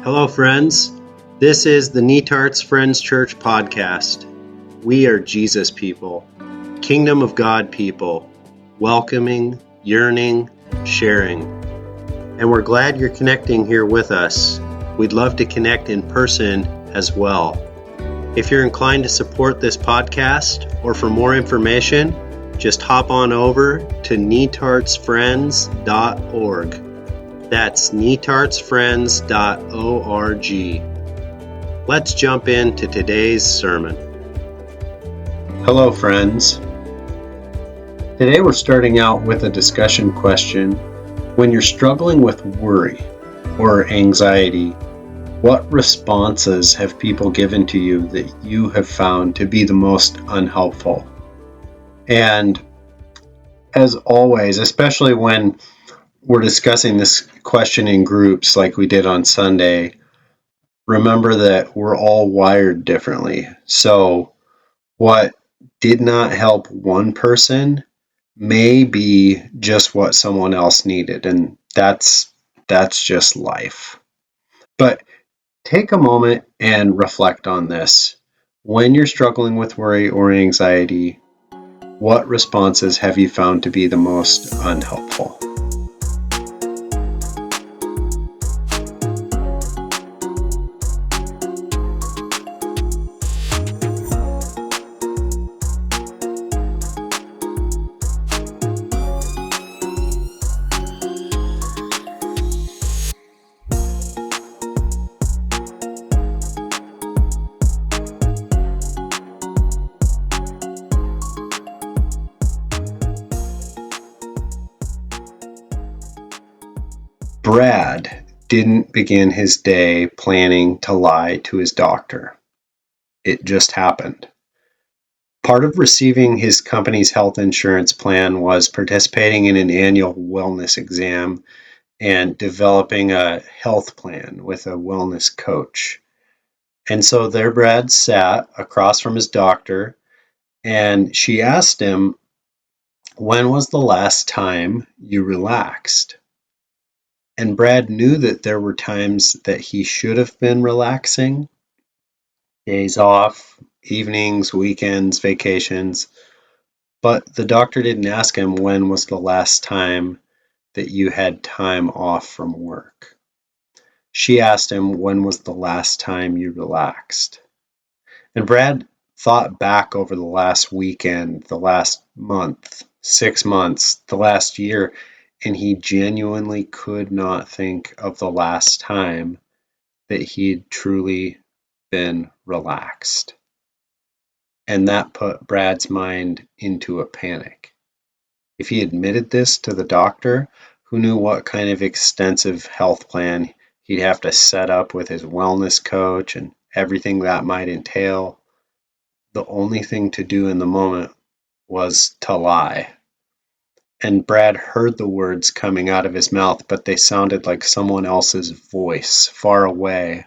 Hello, friends. This is the Netarts Friends Church podcast. We are Jesus people, Kingdom of God people, welcoming, yearning, sharing. And we're glad you're connecting here with us. We'd love to connect in person as well. If you're inclined to support this podcast or for more information, just hop on over to netartsfriends.org. That's netartsfriends.org. Let's jump into today's sermon. Hello, friends. Today we're starting out with a discussion question. When you're struggling with worry or anxiety, what responses have people given to you that you have found to be the most unhelpful? And as always, especially when we're discussing this question in groups like we did on Sunday, remember that we're all wired differently. So what did not help one person may be just what someone else needed, and that's just life. But take a moment and reflect on this. When you're struggling with worry or anxiety, what responses have you found to be the most unhelpful? Brad didn't begin his day planning to lie to his doctor. It just happened. Part of receiving his company's health insurance plan was participating in an annual wellness exam and developing a health plan with a wellness coach. And so there Brad sat across from his doctor, and she asked him, "When was the last time you relaxed?" And Brad knew that there were times that he should have been relaxing, days off, evenings, weekends, vacations, but the doctor didn't ask him when was the last time that you had time off from work. She asked him when was the last time you relaxed. And Brad thought back over the last weekend, the last month, 6 months, the last year, and he genuinely could not think of the last time that he'd truly been relaxed. And that put Brad's mind into a panic. If he admitted this to the doctor, who knew what kind of extensive health plan he'd have to set up with his wellness coach and everything that might entail, the only thing to do in the moment was to lie. And Brad heard the words coming out of his mouth, but they sounded like someone else's voice far away.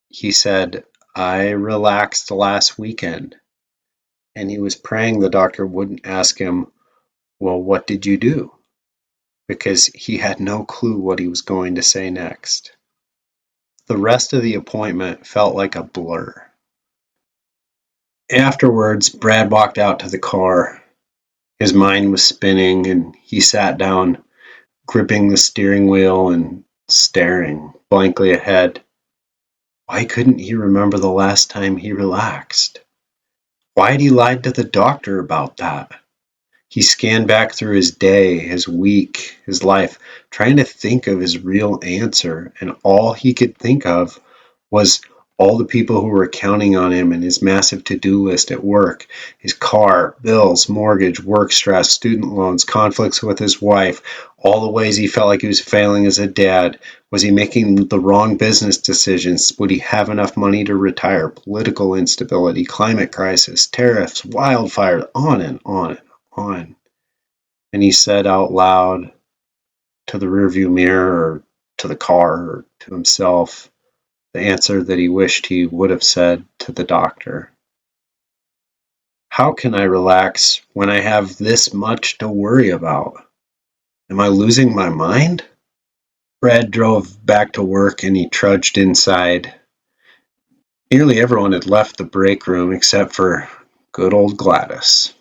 He said, "I relaxed last weekend." And he was praying the doctor wouldn't ask him, "Well, what did you do?" Because he had no clue what he was going to say next. The rest of the appointment felt like a blur. Afterwards, Brad walked out to the car. His mind was spinning, and he sat down, gripping the steering wheel and staring blankly ahead. Why couldn't he remember the last time he relaxed? Why had he lied to the doctor about that? He scanned back through his day, his week, his life, trying to think of his real answer, and all he could think of was all the people who were counting on him and his massive to-do list at work, his car, bills, mortgage, work stress, student loans, conflicts with his wife, all the ways he felt like he was failing as a dad. Was he making the wrong business decisions? Would he have enough money to retire? Political instability, climate crisis, tariffs, wildfires, on and on and on. And he said out loud to the rearview mirror or to the car or to himself, the answer that he wished he would have said to the doctor. How can I relax when I have this much to worry about? Am I losing my mind? Brad drove back to work and he trudged inside. Nearly everyone had left the break room except for good old Gladys.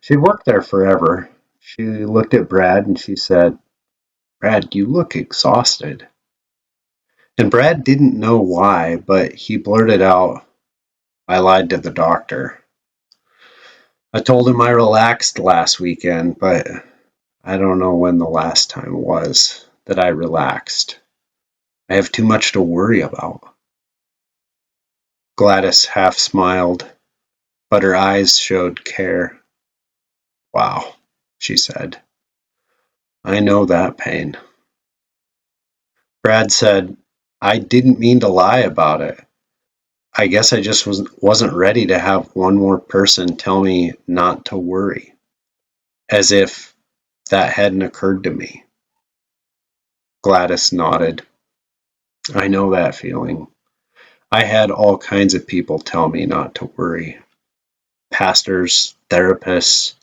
She'd worked there forever. She looked at Brad and she said, "Brad, you look exhausted." And Brad didn't know why, but he blurted out, "I lied to the doctor. I told him I relaxed last weekend, but I don't know when the last time was that I relaxed. I have too much to worry about." Gladys half smiled, but her eyes showed care. "Wow," she said. "I know that pain." Brad said, "I didn't mean to lie about it. I guess I just wasn't ready to have one more person tell me not to worry, as if that hadn't occurred to me." Gladys nodded. "I know that feeling. I had all kinds of people tell me not to worry. Pastors, therapists,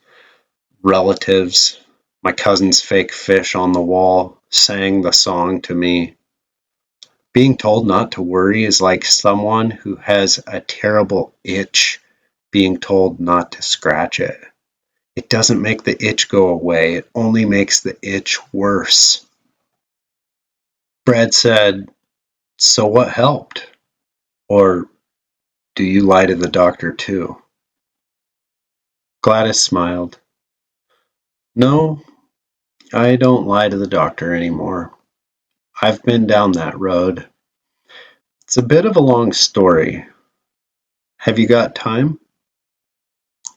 relatives. My cousin's fake fish on the wall sang the song to me. Being told not to worry is like someone who has a terrible itch being told not to scratch it. It doesn't make the itch go away, it only makes the itch worse." Brad said, "So what helped? Or do you lie to the doctor too?" Gladys smiled. "No, I don't lie to the doctor anymore. I've been down that road. It's a bit of a long story. Have you got time?"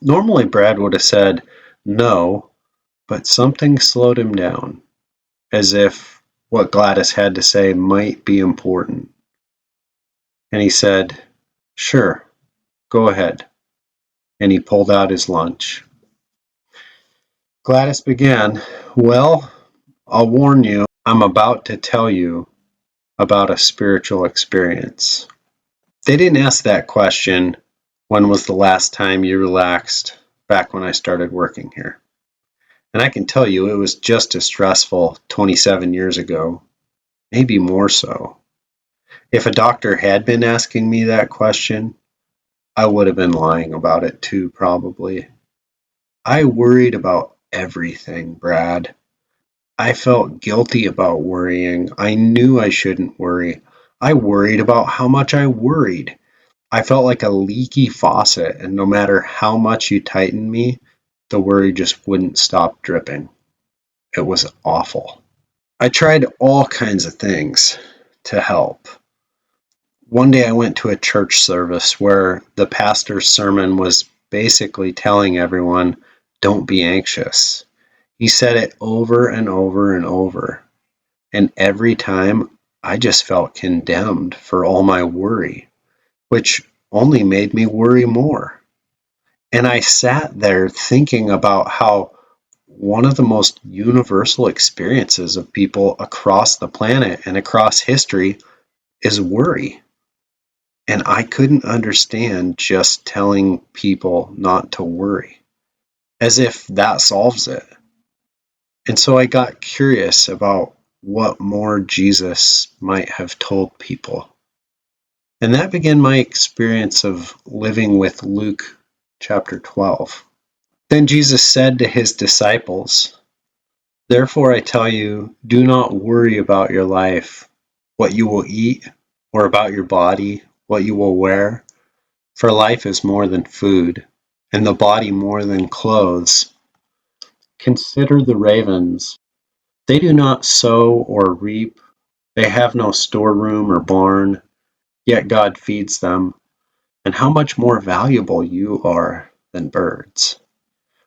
Normally, Brad would have said no, but something slowed him down, as if what Gladys had to say might be important. And he said, "Sure, go ahead." And he pulled out his lunch. Gladys began, "Well, I'll warn you, I'm about to tell you about a spiritual experience." They didn't ask that question, "When was the last time you relaxed?" back when I started working here. And I can tell you it was just as stressful 27 years ago, maybe more so. If a doctor had been asking me that question, I would have been lying about it too, probably. I worried about everything, Brad. I felt guilty about worrying. I knew I shouldn't worry. I worried about how much I worried. I felt like a leaky faucet, and no matter how much you tightened me, the worry just wouldn't stop dripping. It was awful. I tried all kinds of things to help. One day I went to a church service where the pastor's sermon was basically telling everyone, "Don't be anxious." He said it over and over and over. And every time I just felt condemned for all my worry, which only made me worry more. And I sat there thinking about how one of the most universal experiences of people across the planet and across history is worry. And I couldn't understand just telling people not to worry, as if that solves it. And so I got curious about what more Jesus might have told people. And that began my experience of living with Luke chapter 12. Then Jesus said to his disciples, "Therefore I tell you, do not worry about your life, what you will eat, or about your body, what you will wear. For life is more than food, and the body more than clothes. Consider the ravens. They do not sow or reap, they have no storeroom or barn, yet God feeds them. And how much more valuable you are than birds.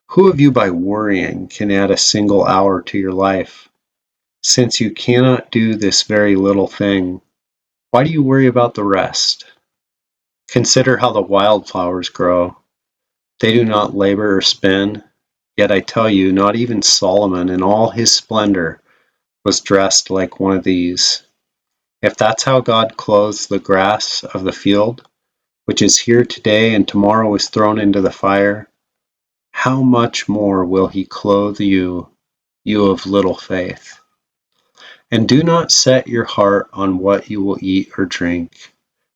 Who of you by worrying can add a single hour to your life? Since you cannot do this very little thing, why do you worry about the rest? Consider how the wildflowers grow. They do not labor or spin, yet I tell you, not even Solomon in all his splendor was dressed like one of these. If that's how God clothes the grass of the field, which is here today and tomorrow is thrown into the fire, how much more will he clothe you, you of little faith?" And do not set your heart on what you will eat or drink.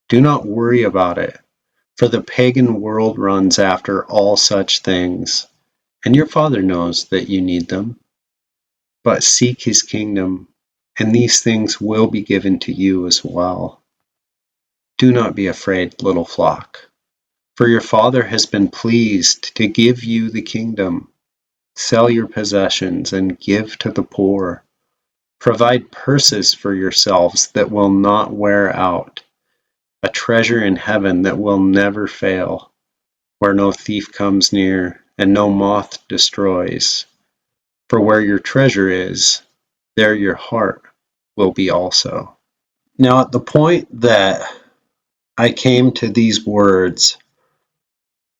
Do not worry about it, for the pagan world runs after all such things, and your Father knows that you need them. But seek his kingdom, and these things will be given to you as well. Do not be afraid, little flock, for your Father has been pleased to give you the kingdom. Sell your possessions and give to the poor. Provide purses for yourselves that will not wear out, a treasure in heaven that will never fail, where no thief comes near and no moth destroys. For where your treasure is, there your heart will be also. Now, at the point that I came to these words,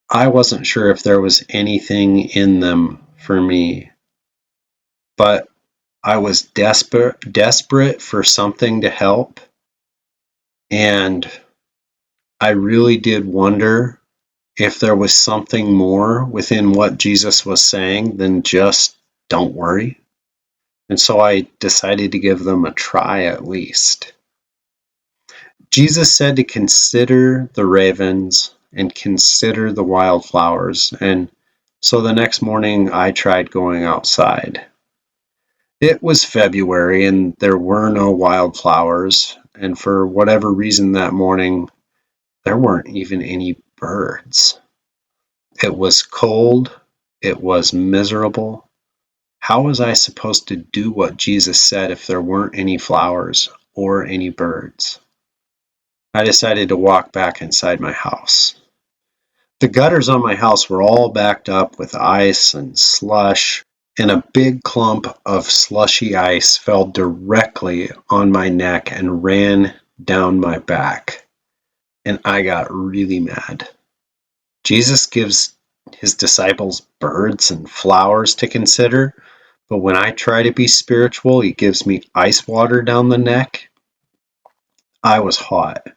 I wasn't sure if there was anything in them for me, but I was desperate for something to help, and I really did wonder if there was something more within what Jesus was saying than just don't worry. And so I decided to give them a try at least. Jesus said to consider the ravens and consider the wildflowers. And so the next morning I tried going outside. It was February and there were no wildflowers. And for whatever reason that morning, there weren't even any birds. It was cold. It was miserable. How was I supposed to do what Jesus said if there weren't any flowers or any birds? I decided to walk back inside my house. The gutters on my house were all backed up with ice and slush, and a big clump of slushy ice fell directly on my neck and ran down my back. And I got really mad. Jesus gives his disciples birds and flowers to consider, but when I try to be spiritual, he gives me ice water down the neck. I was hot.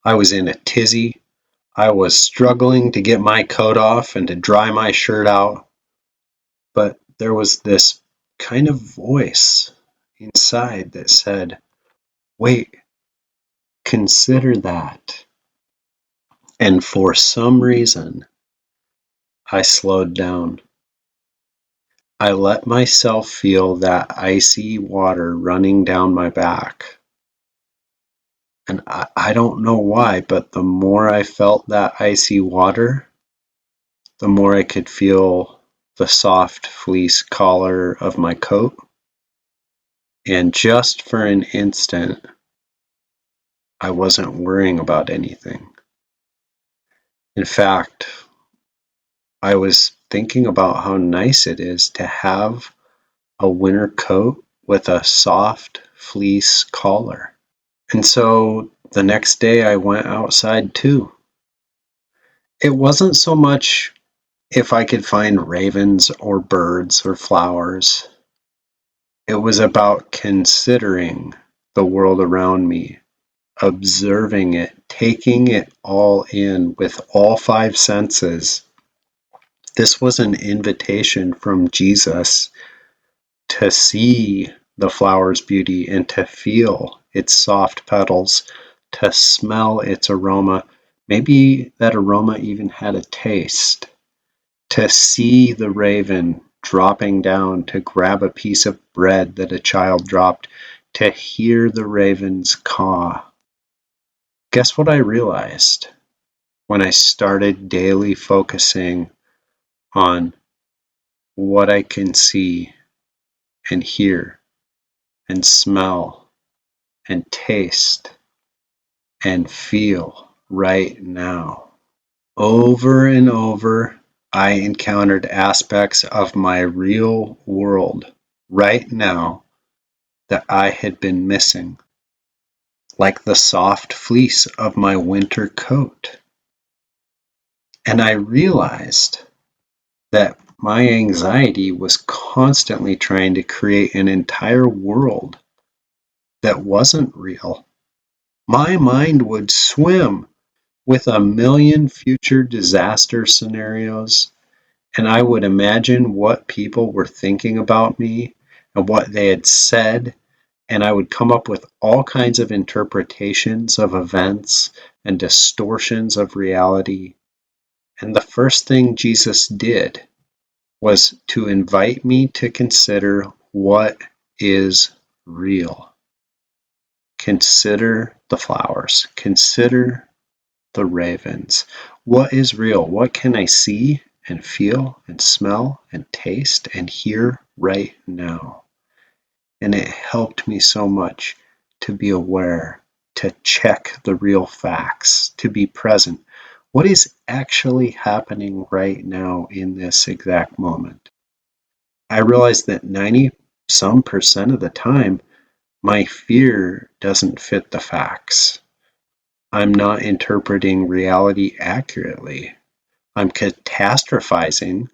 I was in a tizzy. I was struggling to get my coat off and to dry my shirt out. But there was this kind of voice inside that said, wait, consider that. And for some reason, I slowed down. I let myself feel that icy water running down my back. And I don't know why, but the more I felt that icy water, the more I could feel the soft fleece collar of my coat. And just for an instant, I wasn't worrying about anything. In fact, I was thinking about how nice it is to have a winter coat with a soft fleece collar. And so the next day I went outside too. It wasn't so much if I could find ravens or birds or flowers. It was about considering the world around me, observing it, taking it all in with all five senses. This was an invitation from Jesus to see the flower's beauty and to feel its soft petals, to smell its aroma. Maybe that aroma even had a taste. To see the raven dropping down to grab a piece of bread that a child dropped, to hear the raven's caw. Guess what I realized when I started daily focusing on what I can see and hear and smell and taste and feel right now? Over and over, I encountered aspects of my real world right now that I had been missing, like the soft fleece of my winter coat. And I realized that my anxiety was constantly trying to create an entire world that wasn't real. My mind would swim with a million future disaster scenarios, and I would imagine what people were thinking about me and what they had said and I would come up with all kinds of interpretations of events and distortions of reality. And the first thing Jesus did was to invite me to consider what is real. Consider the flowers. Consider the ravens. What is real? What can I see and feel and smell and taste and hear right now? And it helped me so much to be aware, to check the real facts, to be present. What is actually happening right now in this exact moment? I realized that 90 some percent of the time, my fear doesn't fit the facts. I'm not interpreting reality accurately. I'm catastrophizing,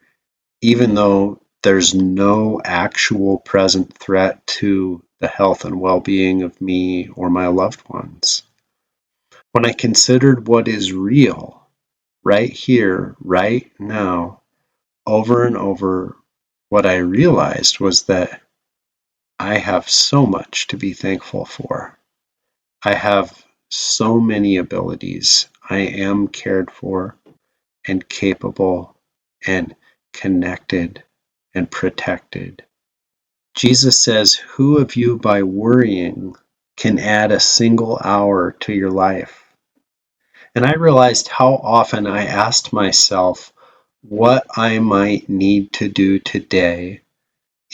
even though there's no actual present threat to the health and well-being of me or my loved ones. When I considered what is real, right here, right now, over and over, what I realized was that I have so much to be thankful for. I have so many abilities. I am cared for and capable and connected and protected. Jesus says, "Who of you by worrying can add a single hour to your life?" And I realized how often I asked myself what I might need to do today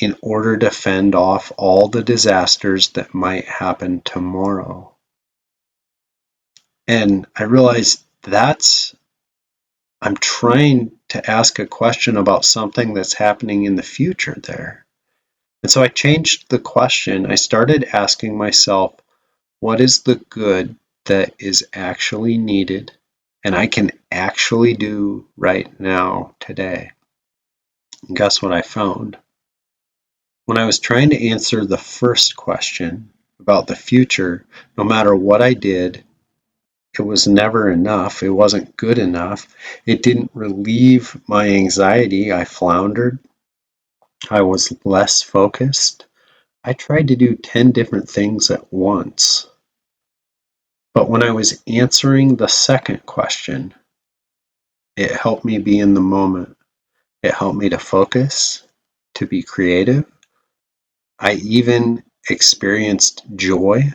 in order to fend off all the disasters that might happen tomorrow. And I realized I'm trying to ask a question about something that's happening in the future there. And so I changed the question. I started asking myself, what is the good that is actually needed and I can actually do right now today? And guess what I found? When I was trying to answer the first question about the future, no matter what I did, it was never enough. It wasn't good enough. It didn't relieve my anxiety. I floundered. I was less focused. I tried to do 10 different things at once. But when I was answering the second question, it helped me be in the moment. It helped me to focus, to be creative. I even experienced joy.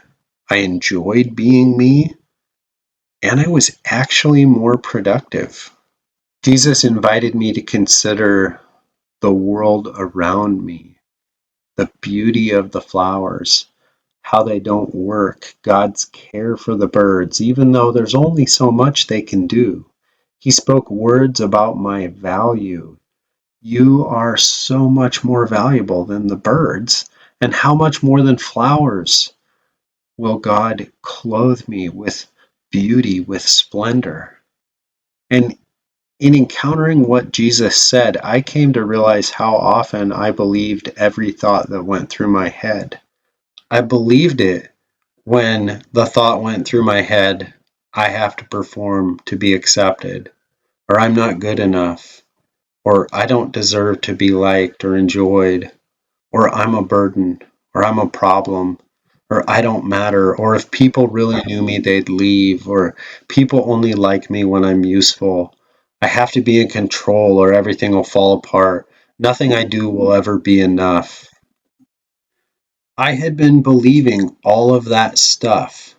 I enjoyed being me, and I was actually more productive. Jesus invited me to consider the world around me, the beauty of the flowers, how they don't work, God's care for the birds, even though there's only so much they can do. He spoke words about my value. You are so much more valuable than the birds, and how much more than flowers will God clothe me with beauty, with splendor. And in encountering what Jesus said, I came to realize how often I believed every thought that went through my head. I believed it when the thought went through my head, I have to perform to be accepted, or I'm not good enough, or I don't deserve to be liked or enjoyed, or I'm a burden, or I'm a problem, or I don't matter, or if people really knew me, they'd leave, or people only like me when I'm useful. I have to be in control or everything will fall apart. Nothing I do will ever be enough. I had been believing all of that stuff,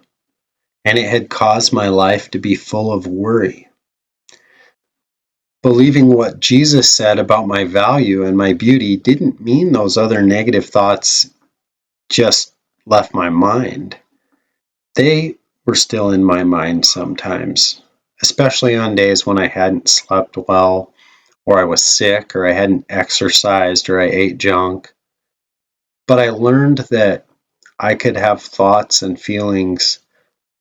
and it had caused my life to be full of worry. Believing what Jesus said about my value and my beauty didn't mean those other negative thoughts just left my mind. They were still in my mind sometimes, especially on days when I hadn't slept well, or I was sick, or I hadn't exercised, or I ate junk. But I learned that I could have thoughts and feelings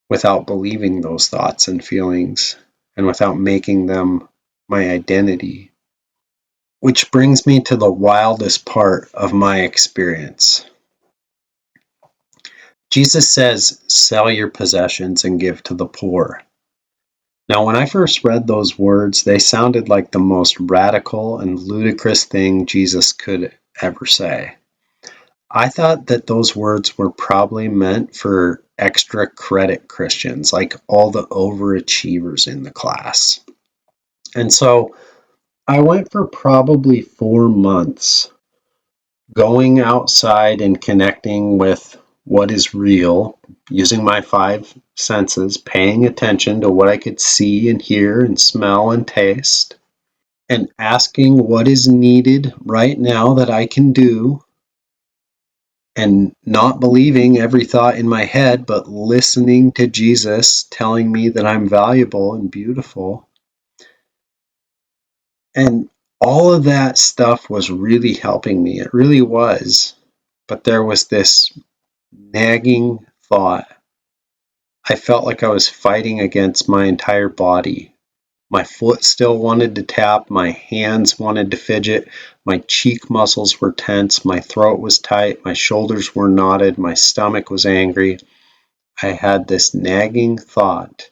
without believing those thoughts and feelings, and without making them my identity. Which brings me to the wildest part of my experience. Jesus says, "Sell your possessions and give to the poor." Now, when I first read those words, they sounded like the most radical and ludicrous thing Jesus could ever say. I thought that those words were probably meant for extra credit Christians, like all the overachievers in the class. And so I went for probably 4 months going outside and connecting with what is real, using my five senses, paying attention to what I could see and hear and smell and taste, and asking what is needed right now that I can do, and not believing every thought in my head, but listening to Jesus telling me that I'm valuable and beautiful. And all of that stuff was really helping me. It really was. But there was this nagging thought. I felt like I was fighting against my entire body. My foot still wanted to tap, my hands wanted to fidget, my cheek muscles were tense, my throat was tight, my shoulders were knotted, my stomach was angry. I had this nagging thought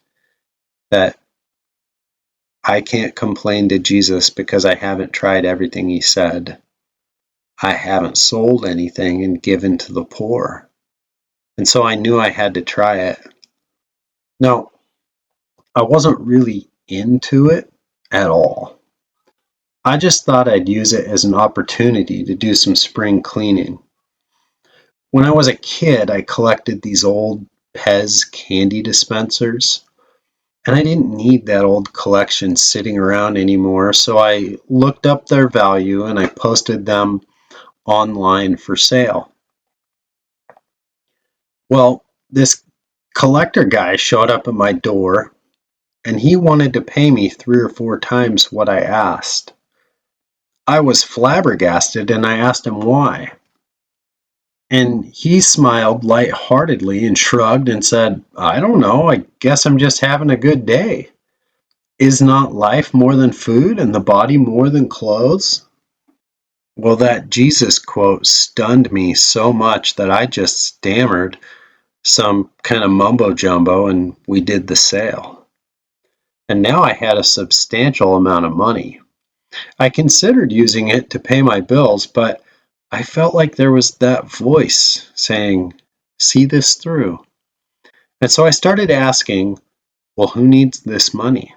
that I can't complain to Jesus because I haven't tried everything he said. I haven't sold anything and given to the poor. And so I knew I had to try it. Now, I wasn't really into it at all. I just thought I'd use it as an opportunity to do some spring cleaning. When I was a kid, I collected these old Pez candy dispensers, and I didn't need that old collection sitting around anymore, so I looked up their value and I posted them online for sale. Well, this collector guy showed up at my door, and he wanted to pay me 3 or 4 times what I asked. I was flabbergasted and I asked him why. And he smiled lightheartedly and shrugged and said, I don't know, I guess I'm just having a good day. Is not life more than food and the body more than clothes? Well, that Jesus quote stunned me so much that I just stammered some kind of mumbo jumbo and we did the sale. And now I had a substantial amount of money. I considered using it to pay my bills, but I felt like there was that voice saying, see this through. And so I started asking, well, who needs this money?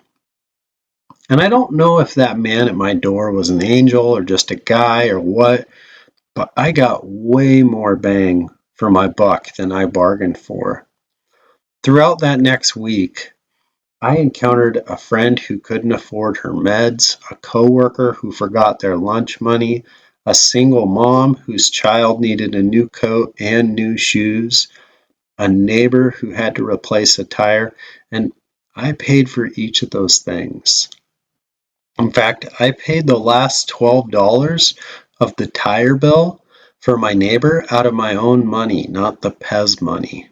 And I don't know if that man at my door was an angel or just a guy or what, but I got way more bang for my buck than I bargained for. Throughout that next week, I encountered a friend who couldn't afford her meds, a coworker who forgot their lunch money, a single mom whose child needed a new coat and new shoes, a neighbor who had to replace a tire, and I paid for each of those things. In fact, I paid the last $12 of the tire bill for my neighbor out of my own money, not the Pez money.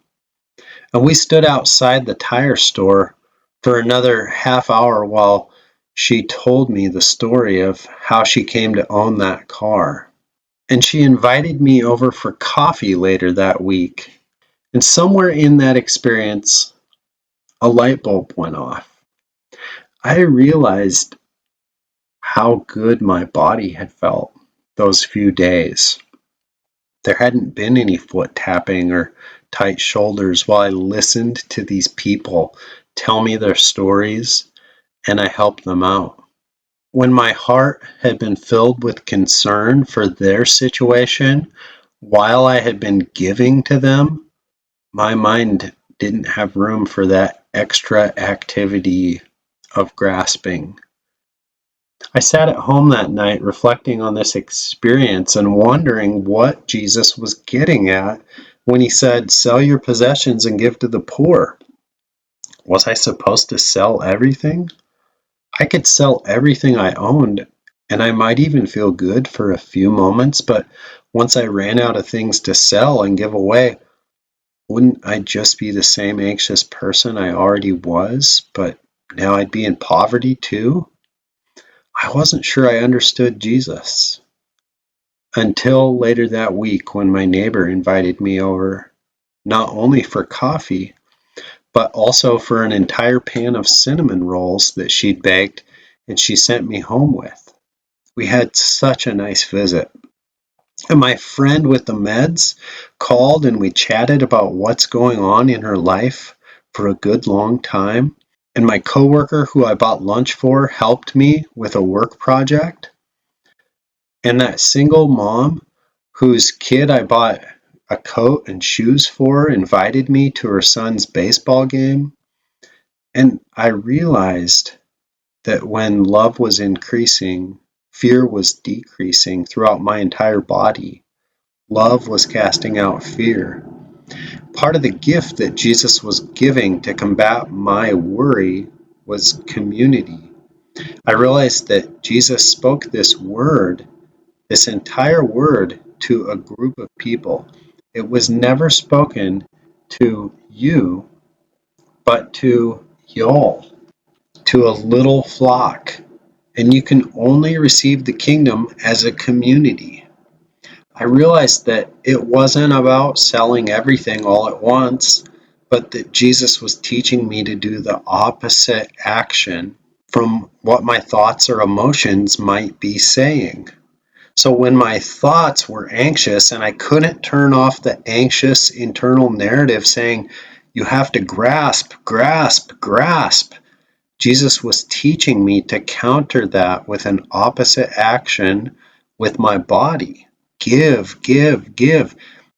And we stood outside the tire store for another half hour while she told me the story of how she came to own that car. And she invited me over for coffee later that week. And somewhere in that experience, a light bulb went off. I realized how good my body had felt those few days. There hadn't been any foot tapping or tight shoulders while I listened to these people tell me their stories and I helped them out. When my heart had been filled with concern for their situation while I had been giving to them, my mind didn't have room for that extra activity of grasping. I sat at home that night reflecting on this experience and wondering what Jesus was getting at when he said, sell your possessions and give to the poor. Was I supposed to sell everything? I could sell everything I owned, and I might even feel good for a few moments, but once I ran out of things to sell and give away, wouldn't I just be the same anxious person I already was, but now I'd be in poverty too? I wasn't sure I understood Jesus until later that week when my neighbor invited me over, not only for coffee, but also for an entire pan of cinnamon rolls that she'd baked and she sent me home with. We had such a nice visit. And my friend with the meds called and we chatted about what's going on in her life for a good long time. And my coworker who I bought lunch for helped me with a work project. And that single mom whose kid I bought a coat and shoes for invited me to her son's baseball game. And I realized that when love was increasing, fear was decreasing throughout my entire body. Love was casting out fear. Part of the gift that Jesus was giving to combat my worry was community. I realized that Jesus spoke this word, this entire word, to a group of people. It was never spoken to you, but to y'all, to a little flock. And you can only receive the kingdom as a community. I realized that it wasn't about selling everything all at once, but that Jesus was teaching me to do the opposite action from what my thoughts or emotions might be saying. So when my thoughts were anxious and I couldn't turn off the anxious internal narrative saying, you have to grasp, grasp, grasp, Jesus was teaching me to counter that with an opposite action with my body. Give, give, give.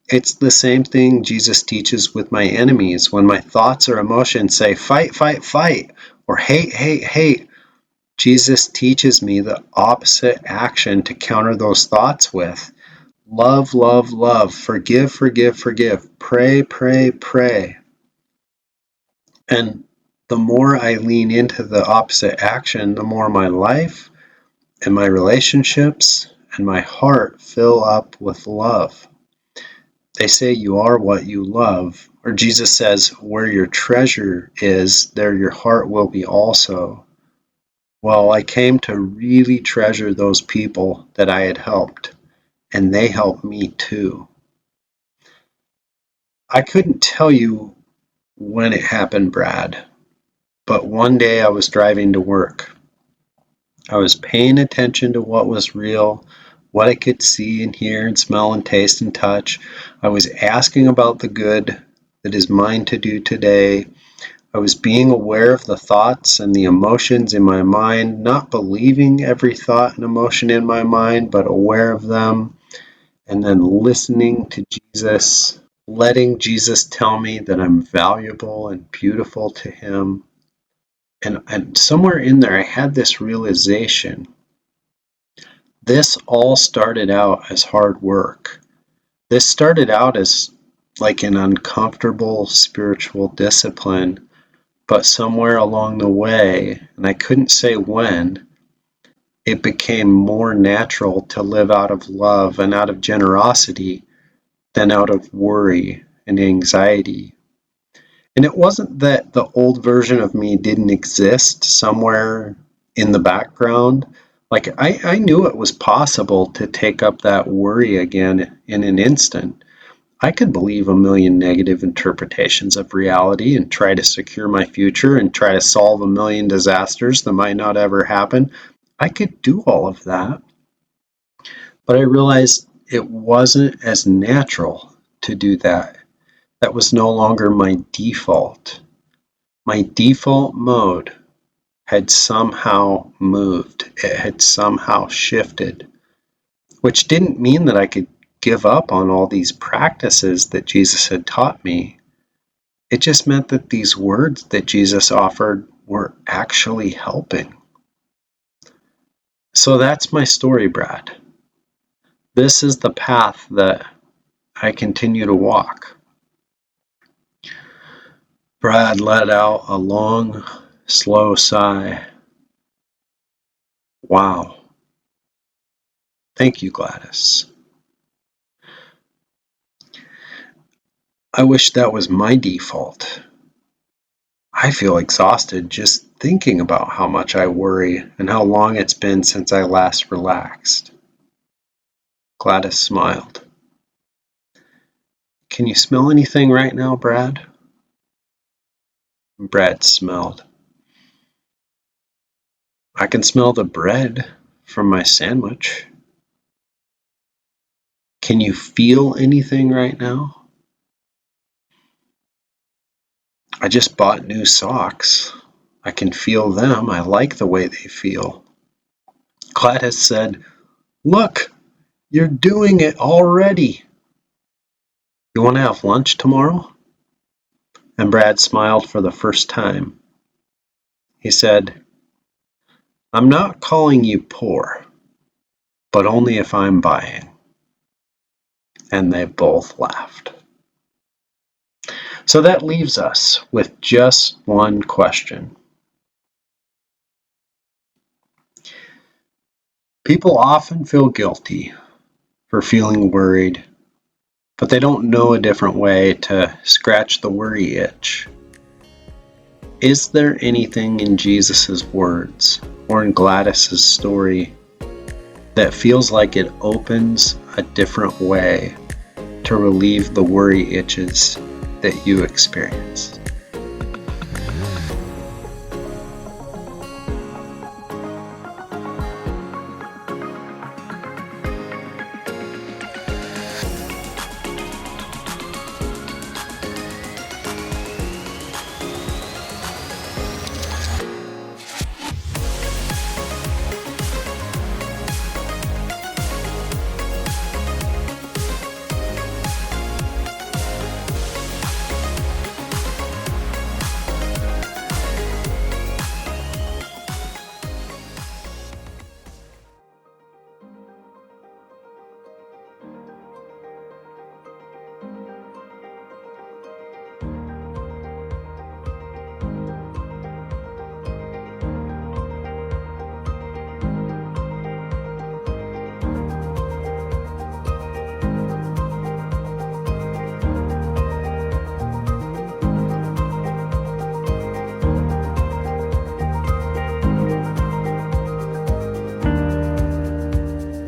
It's the same thing Jesus teaches with my enemies. When my thoughts or emotions say fight, fight, fight, or hate, hate, hate, Jesus teaches me the opposite action to counter those thoughts with. Love, love, love. Forgive, forgive, forgive. Pray, pray, pray. And the more I lean into the opposite action, the more my life and my relationships and my heart fill up with love. They say you are what you love, or Jesus says, where your treasure is, there your heart will be also. Well, I came to really treasure those people that I had helped, and they helped me too. I couldn't tell you when it happened, Brad, but one day I was driving to work. I was paying attention to what was real, what I could see and hear and smell and taste and touch. I was asking about the good that is mine to do today. I was being aware of the thoughts and the emotions in my mind, not believing every thought and emotion in my mind, but aware of them, and then listening to Jesus, letting Jesus tell me that I'm valuable and beautiful to him. And somewhere in there, I had this realization. This all started out as hard work. This started out as like an uncomfortable spiritual discipline, but somewhere along the way, and I couldn't say when, it became more natural to live out of love and out of generosity than out of worry and anxiety. And it wasn't that the old version of me didn't exist somewhere in the background. Like, I knew it was possible to take up that worry again in an instant. I could believe a million negative interpretations of reality and try to secure my future and try to solve a million disasters that might not ever happen. I could do all of that. But I realized it wasn't as natural to do that. That was no longer my default. My default mode had somehow moved. It had somehow shifted, which didn't mean that I could give up on all these practices that Jesus had taught me. It just meant that these words that Jesus offered were actually helping. So that's my story, Brad. This is the path that I continue to walk. Brad let out a long, slow sigh. Wow. Thank you, Gladys. I wish that was my default. I feel exhausted just thinking about how much I worry and how long it's been since I last relaxed. Gladys smiled. Can you smell anything right now, Brad? Brad smelled. I can smell the bread from my sandwich. Can you feel anything right now? I just bought new socks. I can feel them. I like the way they feel. Gladys said, "Look, you're doing it already. You want to have lunch tomorrow?" And Brad smiled for the first time. He said, "I'm not calling you poor, but only if I'm buying." And they both laughed. So that leaves us with just one question. People often feel guilty for feeling worried, but they don't know a different way to scratch the worry itch. Is there anything in Jesus' words or in Gladys's story that feels like it opens a different way to relieve the worry itches that you experience?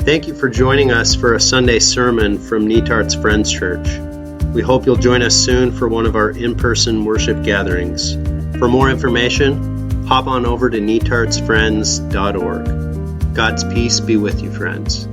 Thank you for joining us for a Sunday sermon from Netart's Friends Church. We hope you'll join us soon for one of our in-person worship gatherings. For more information, hop on over to netartsfriends.org. God's peace be with you, friends.